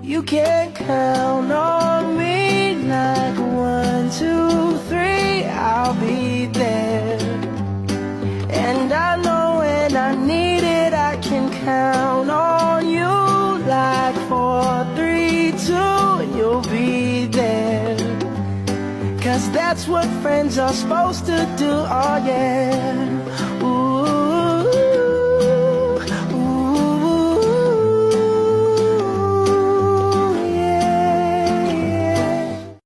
You can count on me like 1, 2, 3, I'll be there. And I know when I need it, I can count on you like 4, 3, 2, and you'll be there. 'Cause that's what friends are supposed to do, oh yeah.